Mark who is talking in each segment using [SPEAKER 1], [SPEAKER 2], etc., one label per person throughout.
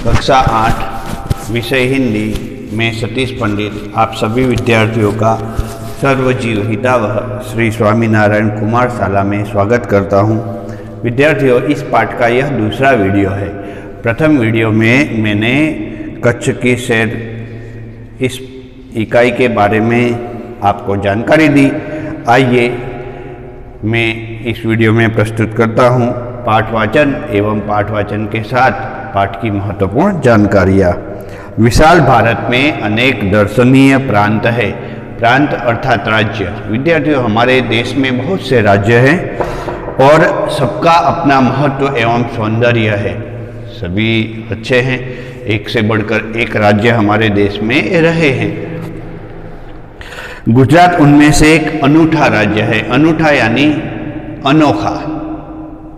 [SPEAKER 1] कक्षा 8 विषय हिंदी में सतीश पंडित आप सभी विद्यार्थियों का सर्वजीव हितावह श्री स्वामीनारायण कुमार शाला में स्वागत करता हूं। विद्यार्थियों, इस पाठ का यह दूसरा वीडियो है। प्रथम वीडियो में मैंने कच्छ की शहर इस इकाई के बारे में आपको जानकारी दी। आइए मैं इस वीडियो में प्रस्तुत करता हूं पाठवाचन एवं पाठवाचन के साथ पाठ की महत्वपूर्ण जानकारियाँ। विशाल भारत में अनेक दर्शनीय प्रांत है। प्रांत अर्थात राज्य। विद्यार्थियों, हमारे देश में बहुत से राज्य हैं और सबका अपना महत्व एवं सौंदर्य है। सभी अच्छे हैं, एक से बढ़कर एक राज्य हमारे देश में रहे हैं। गुजरात उनमें से एक अनूठा राज्य है। अनूठा यानी अनोखा,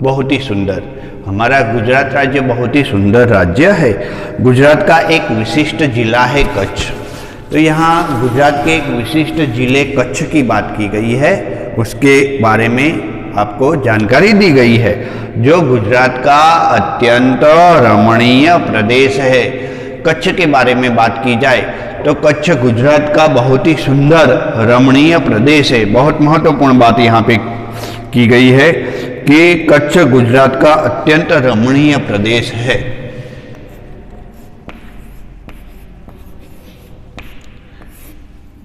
[SPEAKER 1] बहुत ही सुंदर। हमारा गुजरात राज्य बहुत ही सुंदर राज्य है। गुजरात का एक विशिष्ट जिला है कच्छ। तो यहाँ गुजरात के एक विशिष्ट जिले कच्छ की बात की गई है, उसके बारे में आपको जानकारी दी गई है, जो गुजरात का अत्यंत रमणीय प्रदेश है। कच्छ के बारे में बात की जाए तो कच्छ गुजरात का बहुत ही सुंदर रमणीय प्रदेश है। बहुत महत्वपूर्ण बात यहाँ पे की गई है कि कच्छ गुजरात का अत्यंत रमणीय प्रदेश है।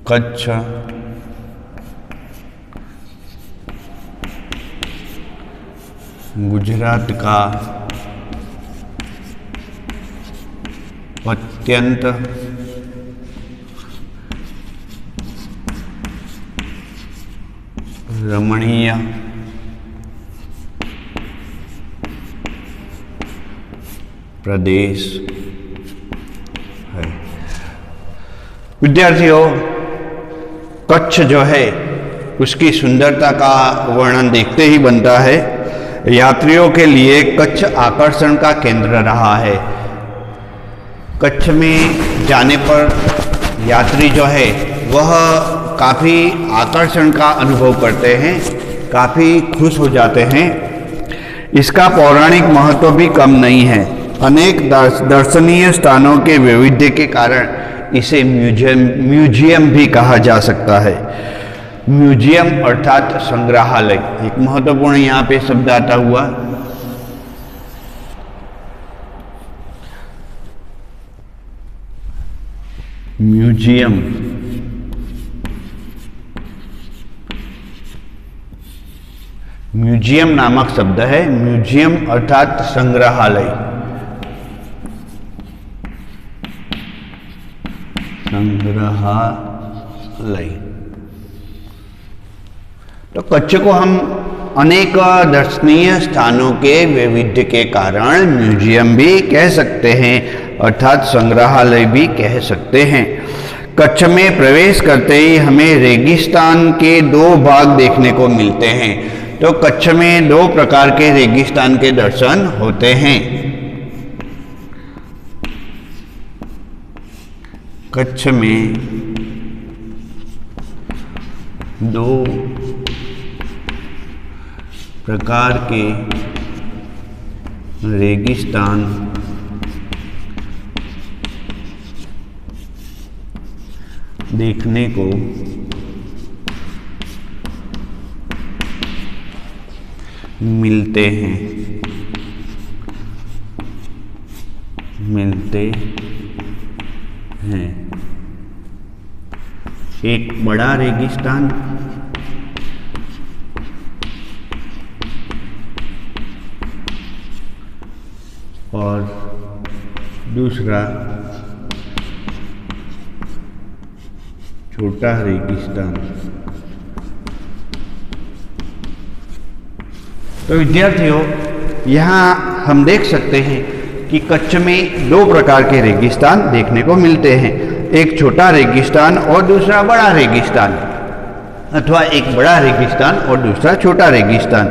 [SPEAKER 1] कच्छ गुजरात का अत्यंत रमणीय प्रदेश है। विद्यार्थियों, कच्छ जो है उसकी सुंदरता का वर्णन देखते ही बनता है। यात्रियों के लिए कच्छ आकर्षण का केंद्र रहा है। कच्छ में जाने पर यात्री जो है वह काफ़ी आकर्षण का अनुभव करते हैं, काफ़ी खुश हो जाते हैं। इसका पौराणिक महत्व भी कम नहीं है। अनेक दर्शनीय स्थानों के वैविध्य के कारण इसे म्यूजियम भी कहा जा सकता है। म्यूजियम अर्थात संग्रहालय, एक महत्वपूर्ण यहाँ पे शब्द आता हुआ। म्यूजियम म्यूजियम नामक शब्द है। म्यूजियम अर्थात संग्रहालय। संग्रहालय। तो कच्छ को हम अनेक दर्शनीय स्थानों के वैविध्य के कारण म्यूजियम भी कह सकते हैं, अर्थात संग्रहालय भी कह सकते हैं। कच्छ में प्रवेश करते ही हमें रेगिस्तान के दो भाग देखने को मिलते हैं। तो कच्छ में दो प्रकार के रेगिस्तान के दर्शन होते हैं। कच्छ में दो प्रकार के रेगिस्तान देखने को मिलते हैं। एक बड़ा रेगिस्तान और दूसरा छोटा रेगिस्तान। तो विद्यार्थियों, यहाँ हम देख सकते हैं कि कच्छ में दो प्रकार के रेगिस्तान देखने को मिलते हैं, एक छोटा रेगिस्तान और दूसरा बड़ा रेगिस्तान, अथवा एक बड़ा रेगिस्तान और दूसरा छोटा रेगिस्तान।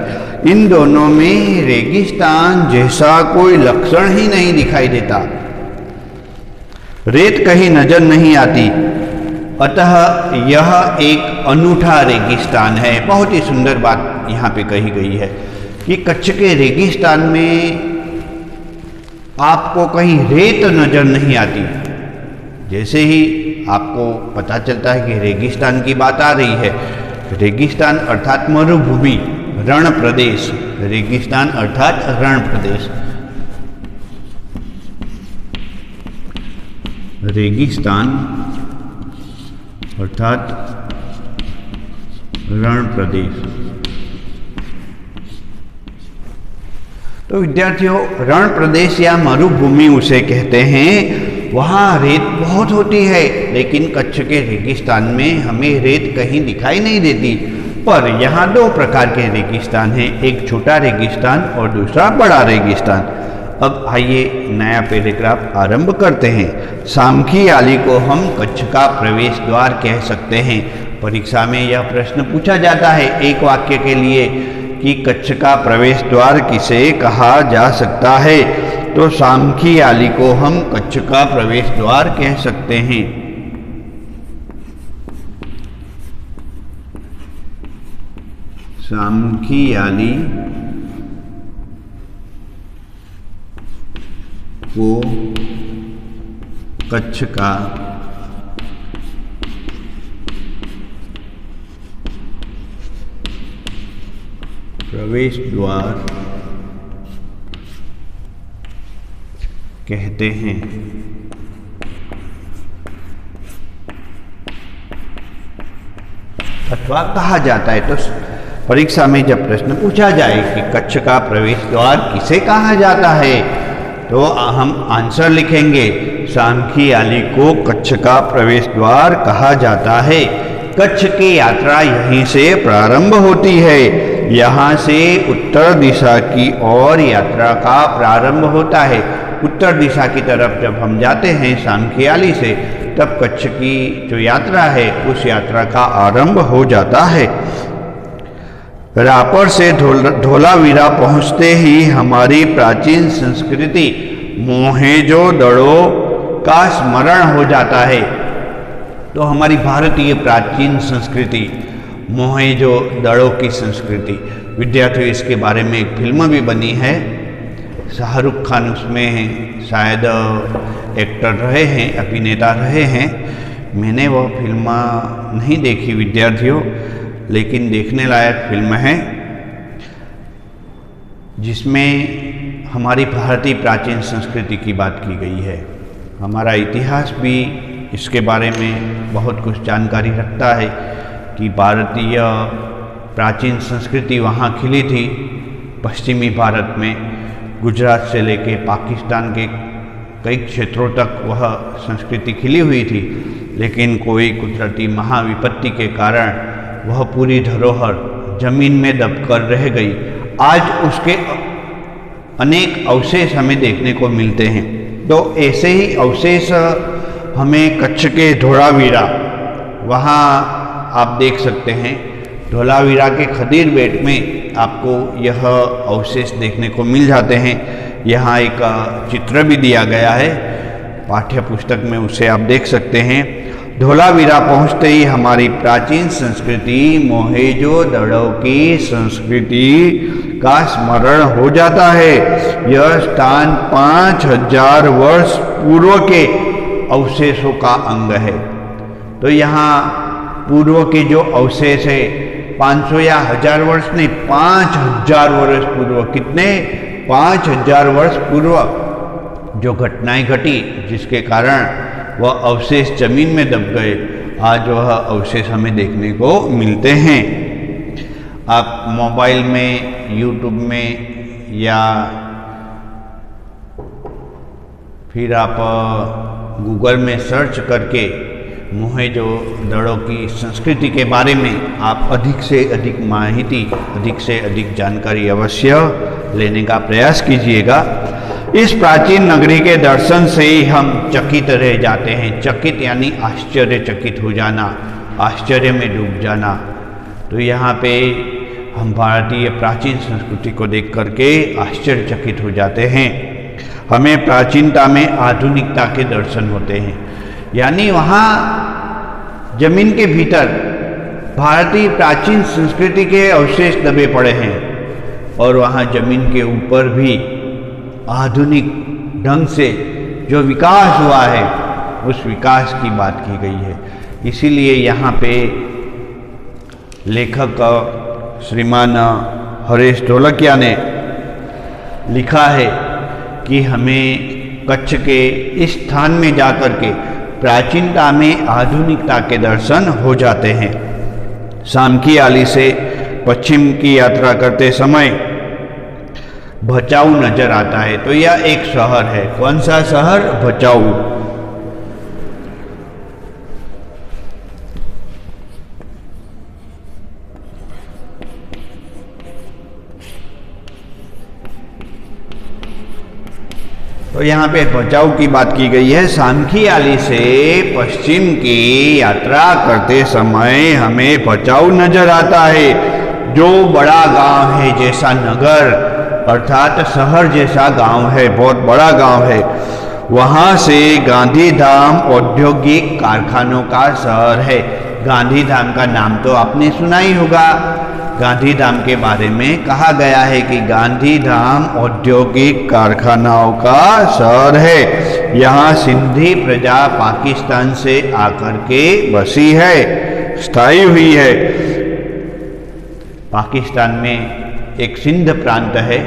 [SPEAKER 1] इन दोनों में रेगिस्तान जैसा कोई लक्षण ही नहीं दिखाई देता। रेत कहीं नजर नहीं आती, अतः यह एक अनूठा रेगिस्तान है। बहुत ही सुंदर बात यहाँ पे कही गई है कि कच्छ के रेगिस्तान में आपको कहीं रेत नजर नहीं आती। जैसे ही आपको पता चलता है कि रेगिस्तान की बात आ रही है, रेगिस्तान अर्थात मरुभूमि, रण प्रदेश, रेगिस्तान अर्थात रण प्रदेश, रेगिस्तान अर्थात रण प्रदेश। तो विद्यार्थियों, रण प्रदेश या मरुभूमि उसे कहते हैं। वहाँ रेत बहुत होती है, लेकिन कच्छ के रेगिस्तान में हमें रेत कहीं दिखाई नहीं देती। पर यहाँ दो प्रकार के रेगिस्तान हैं, एक छोटा रेगिस्तान और दूसरा बड़ा रेगिस्तान। अब आइए नया पैराग्राफ आरंभ करते हैं। सामखी आली को हम कच्छ का प्रवेश द्वार कह सकते हैं। परीक्षा में यह प्रश्न पूछा जाता है एक वाक्य के लिए कि कच्छ का प्रवेश द्वार किसे कहा जा सकता है, तो सामखी आली को हम कच्छ का प्रवेश द्वार कह सकते हैं। सामखी आली को कच्छ का प्रवेश द्वार कहते हैं। अथवा कहा जाता है। तो परीक्षा में जब प्रश्न पूछा जाए कि कच्छ का प्रवेश द्वार किसे कहा जाता है, तो हम आंसर लिखेंगे सामखी आली को कच्छ का प्रवेश द्वार कहा जाता है। कच्छ की यात्रा यहीं से प्रारंभ होती है। यहाँ से उत्तर दिशा की ओर यात्रा का प्रारंभ होता है। उत्तर दिशा की तरफ जब हम जाते हैं सामखी आली से, तब कच्छ की जो यात्रा है उस यात्रा का आरंभ हो जाता है। रापर से धोलावीरा पहुंचते ही हमारी प्राचीन संस्कृति मोहेंजोदड़ो का स्मरण हो जाता है। तो हमारी भारतीय प्राचीन संस्कृति मोहेंजोदड़ो की संस्कृति, विद्यार्थियों इसके बारे में एक फिल्म भी बनी है। शाहरुख खान उसमें शायद एक्टर रहे हैं, अभिनेता रहे हैं। मैंने वह फिल्म नहीं देखी विद्यार्थियों, लेकिन देखने लायक फिल्म है, जिसमें हमारी भारतीय प्राचीन संस्कृति की बात की गई है। हमारा इतिहास भी इसके बारे में बहुत कुछ जानकारी रखता है कि भारतीय प्राचीन संस्कृति वहाँ खिली थी। पश्चिमी भारत में गुजरात से लेके पाकिस्तान के कई क्षेत्रों तक वह संस्कृति खिली हुई थी, लेकिन कोई कुदरती महाविपत्ति के कारण वह पूरी धरोहर जमीन में दबकर रह गई। आज उसके अनेक अवशेष हमें देखने को मिलते हैं। तो ऐसे ही अवशेष हमें कच्छ के धोलावीरा, वहाँ आप देख सकते हैं धोलावीरा के खदीर बेट में आपको यह अवशेष देखने को मिल जाते हैं। यहाँ एक चित्र भी दिया गया है पाठ्य पुस्तक में, उसे आप देख सकते हैं। धोलावीरा पहुँचते ही हमारी प्राचीन संस्कृति मोहेंजोदड़ो की संस्कृति का स्मरण हो जाता है। यह स्थान 5000 वर्ष पूर्व के अवशेषों का अंग है। तो यहाँ पूर्व के जो अवशेष है 500 या 1000 वर्ष नहीं, 5000 वर्ष पूर्व, कितने 5000 वर्ष पूर्व जो घटनाएं घटी जिसके कारण वह अवशेष जमीन में दब गए, आज वह अवशेष हमें देखने को मिलते हैं। आप मोबाइल में, यूट्यूब में या फिर आप गूगल में सर्च करके मोहेंजोदड़ो की संस्कृति के बारे में आप अधिक से अधिक माहिती, अधिक से अधिक जानकारी अवश्य लेने का प्रयास कीजिएगा। इस प्राचीन नगरी के दर्शन से ही हम चकित रह जाते हैं। चकित यानी आश्चर्यचकित हो जाना, आश्चर्य में डूब जाना। तो यहाँ पे हम भारतीय प्राचीन संस्कृति को देख करके आश्चर्यचकित हो जाते हैं। हमें प्राचीनता में आधुनिकता के दर्शन होते हैं। यानी वहाँ जमीन के भीतर भारतीय प्राचीन संस्कृति के अवशेष दबे पड़े हैं और वहाँ जमीन के ऊपर भी आधुनिक ढंग से जो विकास हुआ है उस विकास की बात की गई है। इसीलिए यहाँ पे लेखक श्रीमान हरीश ढोलकिया ने लिखा है कि हमें कच्छ के इस स्थान में जाकर के प्राचीनता में आधुनिकता के दर्शन हो जाते हैं। सामखियाली से पश्चिम की यात्रा करते समय भचाऊ नजर आता है। तो यह एक शहर है। कौन सा शहर? भचाऊ। तो यहाँ पे भचाऊ की बात की गई है। सामखियाली से पश्चिम की यात्रा करते समय हमें भचाऊ नजर आता है, जो बड़ा गांव है, जैसा नगर अर्थात शहर जैसा गांव है, बहुत बड़ा गांव है। वहाँ से गांधीधाम औद्योगिक कारखानों का शहर है। गांधीधाम का नाम तो आपने सुना ही होगा। गांधीधाम के बारे में कहा गया है कि गांधीधाम औद्योगिक कारखानाओं का शहर है। यहाँ सिंधी प्रजा पाकिस्तान से आकर के बसी है, स्थायी हुई है। पाकिस्तान में एक सिंध प्रांत है,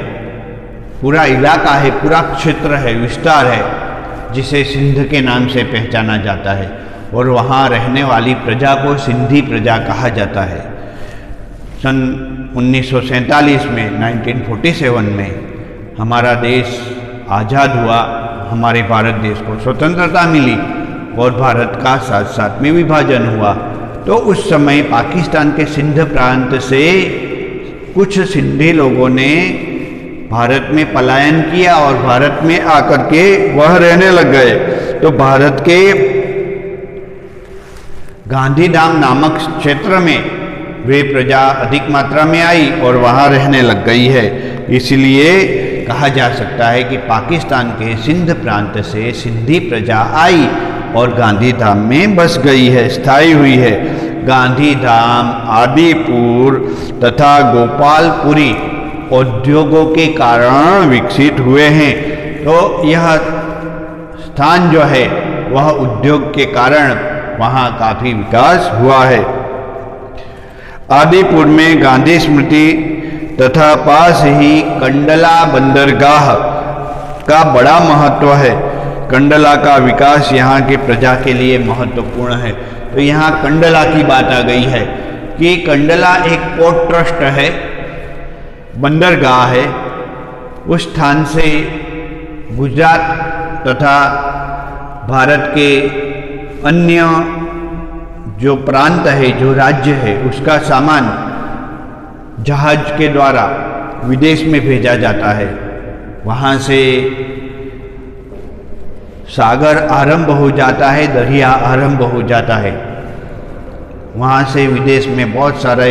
[SPEAKER 1] पूरा इलाका है, पूरा क्षेत्र है, विस्तार है, जिसे सिंध के नाम से पहचाना जाता है। और वहाँ रहने वाली प्रजा को सिंधी प्रजा कहा जाता है। सन 1947 में 1947 में हमारा देश आज़ाद हुआ, हमारे भारत देश को स्वतंत्रता मिली और भारत का साथ साथ में विभाजन हुआ। तो उस समय पाकिस्तान के सिंध प्रांत से कुछ सिंधी लोगों ने भारत में पलायन किया और भारत में आकर के वह रहने लग गए। तो भारत के गांधीधाम नामक क्षेत्र में वे प्रजा अधिक मात्रा में आई और वहाँ रहने लग गई है। इसलिए कहा जा सकता है कि पाकिस्तान के सिंध प्रांत से सिंधी प्रजा आई और गांधीधाम में बस गई है, स्थायी हुई है। गांधीधाम, आदिपुर तथा गोपालपुरी उद्योगों के कारण विकसित हुए हैं। तो यह स्थान जो है वह उद्योग के कारण वहाँ काफ़ी विकास हुआ है। आदिपुर में गांधी स्मृति तथा पास ही कंडला बंदरगाह का बड़ा महत्व है। कंडला का विकास यहाँ की प्रजा के लिए महत्वपूर्ण है। तो यहाँ कंडला की बात आ गई है कि कंडला एक पोर्ट ट्रस्ट है, बंदरगाह है। उस स्थान से गुजरात तथा भारत के अन्य जो प्रांत है, जो राज्य है, उसका सामान जहाज के द्वारा विदेश में भेजा जाता है। वहाँ से सागर आरंभ हो जाता है, दरिया आरंभ हो जाता है। वहाँ से विदेश में बहुत सारे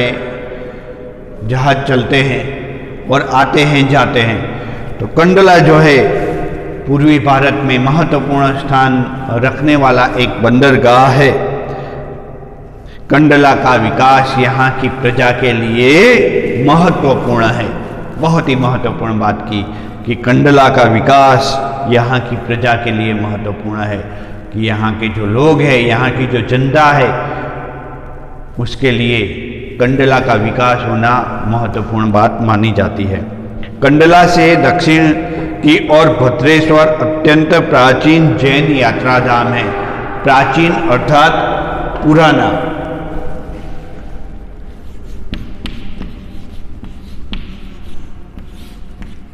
[SPEAKER 1] जहाज चलते हैं और आते हैं, जाते हैं। तो कंडला जो है पूर्वी भारत में महत्वपूर्ण स्थान रखने वाला एक बंदरगाह है। कंडला का विकास यहाँ की प्रजा के लिए महत्वपूर्ण है। बहुत ही महत्वपूर्ण बात की कि कंडला का विकास यहाँ की प्रजा के लिए महत्वपूर्ण है कि यहाँ के जो लोग हैं, यहाँ की जो जनता है, उसके लिए कंडला का विकास होना महत्वपूर्ण बात मानी जाती है। कंडला से दक्षिण की ओर भद्रेश्वर अत्यंत प्राचीन जैन यात्रा धाम है। प्राचीन अर्थात पुराना।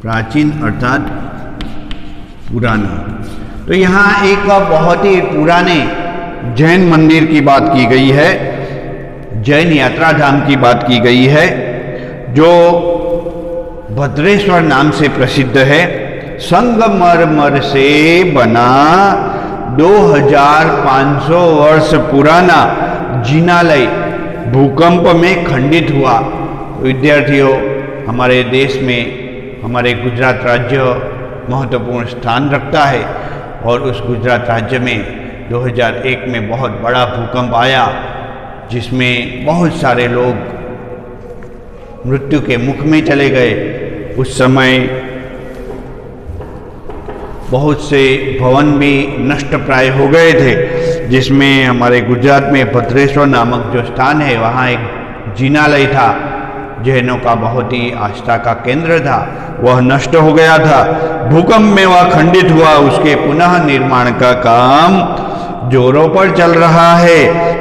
[SPEAKER 1] प्राचीन अर्थात पुराना। तो यहाँ एक बहुत ही पुराने जैन मंदिर की बात की गई है, जैन यात्रा धाम की बात की गई है, जो भद्रेश्वर नाम से प्रसिद्ध है। संगमरमर से बना 2500 वर्ष पुराना जिनालय भूकंप में खंडित हुआ। विद्यार्थियों, हमारे देश में हमारे गुजरात राज्य महत्वपूर्ण स्थान रखता है और उस गुजरात राज्य में 2001 में बहुत बड़ा भूकंप आया, जिसमें बहुत सारे लोग मृत्यु के मुख में चले गए। उस समय बहुत से भवन भी नष्ट प्राय हो गए थे, जिसमें हमारे गुजरात में भद्रेश्वर नामक जो स्थान है वहाँ एक जिनालय था, जैनों का बहुत ही आस्था का केंद्र था, वह नष्ट हो गया था। भूकंप में वह खंडित हुआ, उसके पुनः निर्माण का काम जोरों पर चल रहा है।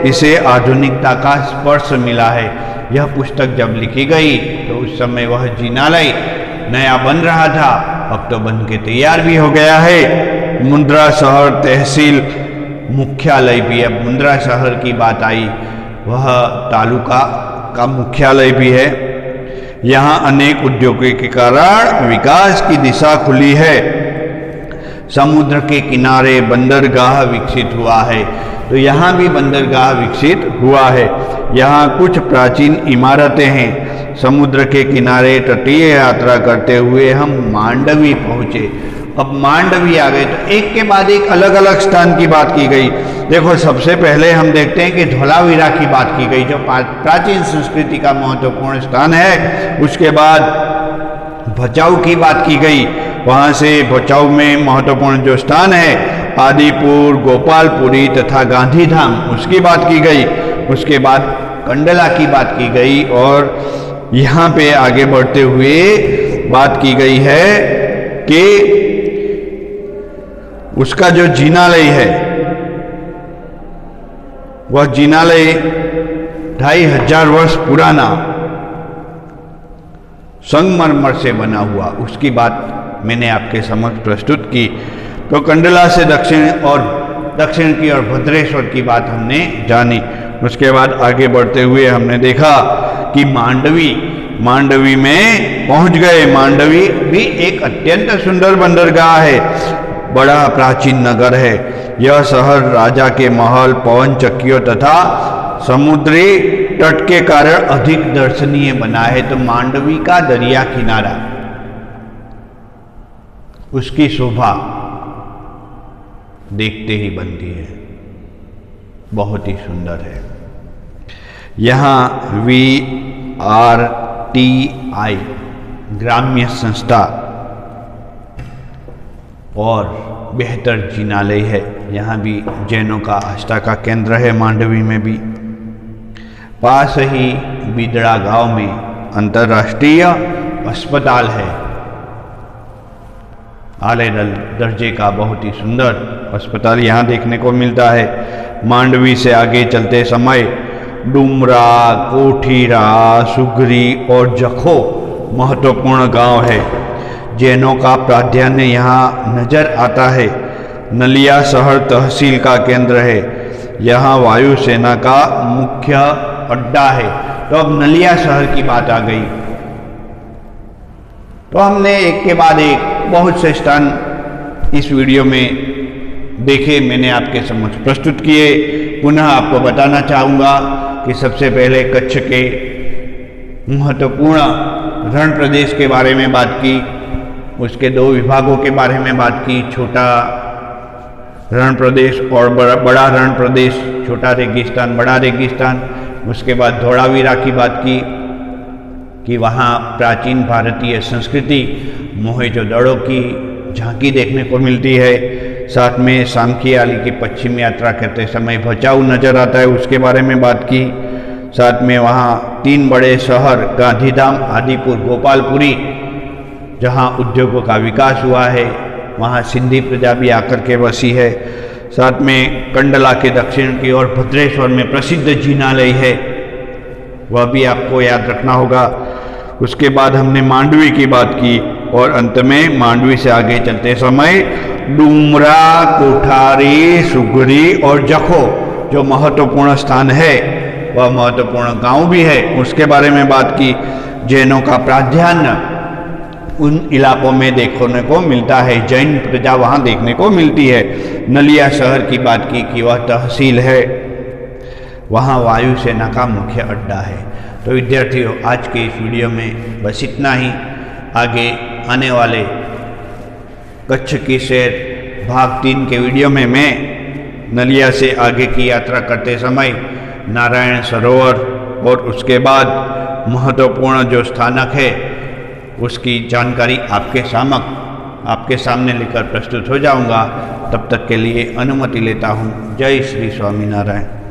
[SPEAKER 1] इसे आधुनिकता का स्पर्श मिला है। यह पुस्तक जब लिखी गई तो उस समय वह जिनालय नया बन रहा था, अब तो बन के तैयार भी हो गया है। मुंद्रा शहर तहसील मुख्यालय भी, अब मुंद्रा शहर की बात आई, वह तालुका का मुख्यालय भी है। यहाँ अनेक उद्योगों के कारण विकास की दिशा खुली है। समुद्र के किनारे बंदरगाह विकसित हुआ है, तो यहाँ भी बंदरगाह विकसित हुआ है। यहाँ कुछ प्राचीन इमारतें हैं। समुद्र के किनारे तटीय यात्रा करते हुए हम मांडवी पहुँचे। अब मांडवी आ गए तो एक के बाद एक अलग अलग स्थान की बात की गई। देखो, सबसे पहले हम देखते हैं कि धौलावीरा की बात की गई, जो प्राचीन संस्कृति का महत्वपूर्ण स्थान है। उसके बाद भचाऊ की बात की गई, वहाँ से भचाऊ में महत्वपूर्ण जो स्थान है आदिपुर, गोपालपुरी तथा गांधीधाम, उसकी बात की गई। उसके बाद कंडला की बात की गई और यहाँ पे आगे बढ़ते हुए बात की गई है कि उसका जो जिनालय है वह जिनालय 2500 वर्ष पुराना संगमरमर से बना हुआ, उसकी बात मैंने आपके समक्ष प्रस्तुत की। तो कंडला से दक्षिण की और भद्रेश्वर की बात हमने जानी। उसके बाद आगे बढ़ते हुए हमने देखा कि मांडवी में पहुंच गए। मांडवी भी एक अत्यंत सुंदर बंदरगाह है, बड़ा प्राचीन नगर है। यह शहर राजा के महल, पवन चक्कियों तथा समुद्री तट के कारण अधिक दर्शनीय बना है। तो मांडवी का दरिया किनारा, उसकी शोभा देखते ही बनती है, बहुत ही सुंदर है। यहाँ VRTI ग्राम्य संस्था और बेहतर जिनालय है। यहाँ भी जैनों का आस्था का केंद्र है। मांडवी में भी पास ही बिदड़ा गांव में अंतर्राष्ट्रीय अस्पताल है, आले दर्जे का बहुत ही सुंदर अस्पताल यहाँ देखने को मिलता है। मांडवी से आगे चलते समय डुमरा, कोठीरा, सुगरी और जखो महत्वपूर्ण गांव है। जैनों का प्राधान्य यहाँ नजर आता है। नलिया शहर तहसील का केंद्र है। यहाँ वायुसेना का मुख्य अड्डा है। तो अब नलिया शहर की बात आ गई। तो हमने एक के बाद एक बहुत से स्थान इस वीडियो में देखे, मैंने आपके समक्ष प्रस्तुत किए। पुनः आपको बताना चाहूँगा कि सबसे पहले कच्छ के महत्वपूर्ण रण प्रदेश के बारे में बात की, उसके 2 विभागों के बारे में बात की, छोटा रण प्रदेश और बड़ा रण प्रदेश, छोटा रेगिस्तान, बड़ा रेगिस्तान। उसके बाद धौलावीरा की बात की कि वहाँ प्राचीन भारतीय संस्कृति मोहेंजोदड़ो की झांकी देखने को मिलती है। साथ में सांखियाली की पश्चिम यात्रा करते समय भचाऊ नजर आता है, उसके बारे में बात की। साथ में वहाँ 3 बड़े शहर गांधीधाम, आदिपुर, गोपालपुरी, जहाँ उद्योगों का विकास हुआ है, वहाँ सिंधी प्रजा भी आकर के बसी है। साथ में कंडला के दक्षिण की ओर भद्रेश्वर में प्रसिद्ध जिनालय है, वह भी आपको याद रखना होगा। उसके बाद हमने मांडवी की बात की और अंत में मांडवी से आगे चलते समय डुमरा, कोठारी, सुगरी और जखो जो महत्वपूर्ण स्थान है, वह महत्वपूर्ण गांव भी है, उसके बारे में बात की। जैनों का प्राधान्य उन इलाकों में देखने को मिलता है, जैन प्रजा वहाँ देखने को मिलती है। नलिया शहर की बात की कि वह तहसील है, वहाँ वायुसेना का मुख्य अड्डा है। तो विद्यार्थियों, आज के इस वीडियो में बस इतना ही। आगे आने वाले कच्छ की सैर भाग 3 के वीडियो में मैं नलिया से आगे की यात्रा करते समय नारायण सरोवर और उसके बाद महत्वपूर्ण जो स्थानक है उसकी जानकारी आपके समक्ष आपके सामने लेकर प्रस्तुत हो जाऊंगा। तब तक के लिए अनुमति लेता हूँ। जय श्री स्वामीनारायण।